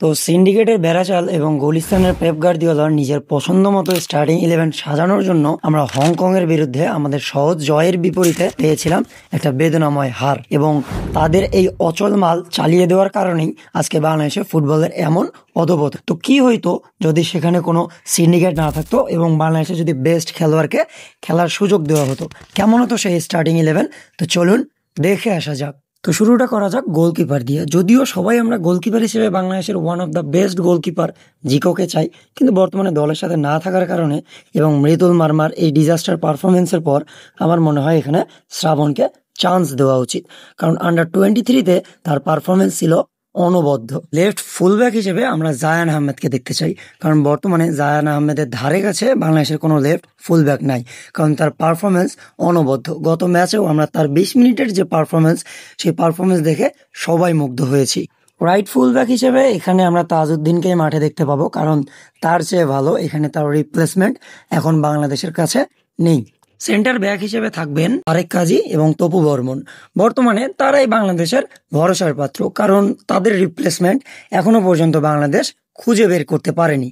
তো সিন্ডিকেটের বেড়াচাল এবং গুলিস্তানের পেপ গার্দিওলার নিজের পছন্দ মতো স্টার্টিং 11 সাজানোর জন্য আমরা হংকংয়ের বিরুদ্ধে আমাদের সহজ জয়ের বিপরীতে পেয়েছিলাম একটা বেদনাময় হার, এবং তাদের এই অচল মাল চালিয়ে দেওয়ার কারণেই আজকে বাংলাদেশে ফুটবলের এমন অধপতন। তো কি হইতো যদি সেখানে কোনো সিন্ডিকেট না থাকতো এবং বাংলাদেশে যদি বেস্ট খেলোয়াড়কে খেলার সুযোগ দেওয়া হতো? কেমন হতো সেই স্টার্টিং 11? তো চলুন দেখে আসা যাক। তো শুরুটা করা যাক গোলকিপার দিয়ে। যদিও সবাই আমরা গোলকিপার হিসেবে বাংলাদেশের one of the best goalkeeper জিকোকে চাই, কিন্তু বর্তমানে দলের সাথে না থাকার কারণে এবং মৃদুল মারমার এই ডিজাস্টার পারফরমেন্সের পর আমার মনে হয় এখানে শ্রাবণকে চান্স দেওয়া উচিত, কারণ আন্ডার-23-তে তার পারফরমেন্স ছিল অনবদ্য। লেফট ফুলব্যাক হিসেবে আমরা জায়ান আহমেদকে দেখতে চাই, কারণ বর্তমানে জায়ান আহমেদের ধারে কাছে বাংলাদেশের কোনো লেফট ফুলব্যাক নাই, কারণ তার পারফরমেন্স অনবদ্য। গত ম্যাচেও আমরা তার 20 মিনিটের যে পারফরমেন্স, সেই পারফরমেন্স দেখে সবাই মুগ্ধ হয়েছি। রাইট ফুলব্যাক হিসেবে এখানে আমরা তাজউদ্দিনকে মাঠে দেখতে পাবো, কারণ তার চেয়ে ভালো এখানে তার রিপ্লেসমেন্ট এখন বাংলাদেশের কাছে নেই। সেন্টার ব্যাক হিসেবে থাকবেন আরেক কাজী এবং তপু বর্মন। বর্তমানে তারাই বাংলাদেশের ভরসার পাত্র, কারণ তাদের রিপ্লেসমেন্ট এখনো পর্যন্ত বাংলাদেশ খুঁজে বের করতে পারেনি।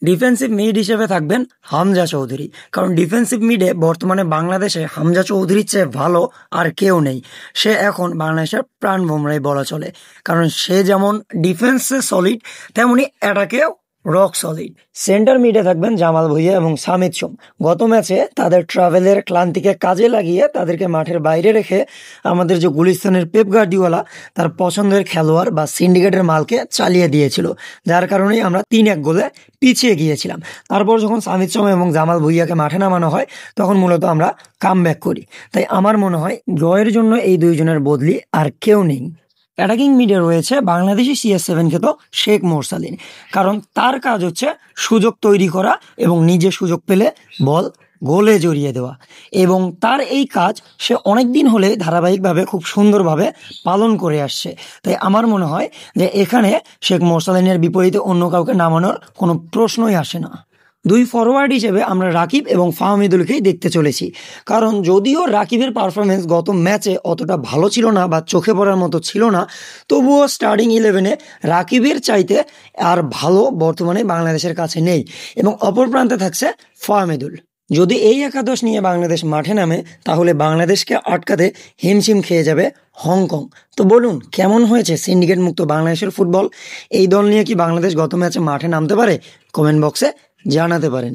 ডিফেন্সিভ মিড হিসেবে থাকবেন হামজা চৌধুরী, কারণ ডিফেন্সিভ মিডে বর্তমানে বাংলাদেশে হামজা চৌধুরীর চেয়ে ভালো আর কেউ নেই। সে এখন বাংলাদেশের প্রাণ ভোমরাই বলা চলে, কারণ সে যেমন ডিফেন্সে সলিড তেমনি অ্যাটাকেও রক সলিড। সেন্টার মিডে থাকবেন জামাল ভুঁইয়া এবং সামিদ সোম। গত ম্যাচে তাদের ট্রাভেলের ক্লান্তিকে কাজে লাগিয়ে তাদেরকে মাঠের বাইরে রেখে আমাদের যে গুলিস্তানের পেপ গার্দিওলা তার পছন্দের খেলোয়াড় বা সিন্ডিকেটের মালকে চালিয়ে দিয়েছিল, যার কারণেই আমরা 3-1 গোলে পিছিয়ে গিয়েছিলাম। তারপর যখন সামিদ সোম এবং জামাল ভুঁইয়াকে মাঠে নামানো হয়, তখন মূলত আমরা কামব্যাক করি। তাই আমার মনে হয় জয়ের জন্য এই দুইজনের বদলি আর কেউ নেই। অ্যাটাকিং মিডে রয়েছে বাংলাদেশি CS7 খ্যাত শেখ মোরসালিন, কারণ তার কাজ হচ্ছে সুযোগ তৈরি করা এবং নিজে সুযোগ পেলে বল গোলে জড়িয়ে দেওয়া, এবং তার এই কাজ সে অনেক দিন হলে ধারাবাহিকভাবে খুব সুন্দরভাবে পালন করে আসছে। তাই আমার মনে হয় যে এখানে শেখ মোরসালিনের বিপরীতে অন্য কাউকে নামানোর কোনো প্রশ্নই আসে না। দুই ফরওয়ার্ড হিসেবে আমরা রাকিব এবং ফাহমিদুলকেই দেখতে চলেছি, কারণ যদিও রাকিবের পারফরমেন্স গত ম্যাচে অতটা ভালো ছিল না বা চোখে পড়ার মতো ছিল না, তবুও স্টার্টিং 11-এ রাকিবের চাইতে আর ভালো বর্তমানে বাংলাদেশের কাছে নেই, এবং অপর প্রান্তে থাকছে ফাহমিদুল। যদি এই একাদশ নিয়ে বাংলাদেশ মাঠে নামে, তাহলে বাংলাদেশকে আটকাতে হিমশিম খেয়ে যাবে হংকং। তো বলুন, কেমন হয়েছে সিন্ডিকেট মুক্ত বাংলাদেশের ফুটবল? এই দল নিয়ে কি বাংলাদেশ গত ম্যাচে মাঠে নামতে পারে? কমেন্ট বক্সে জানাতে পারেন।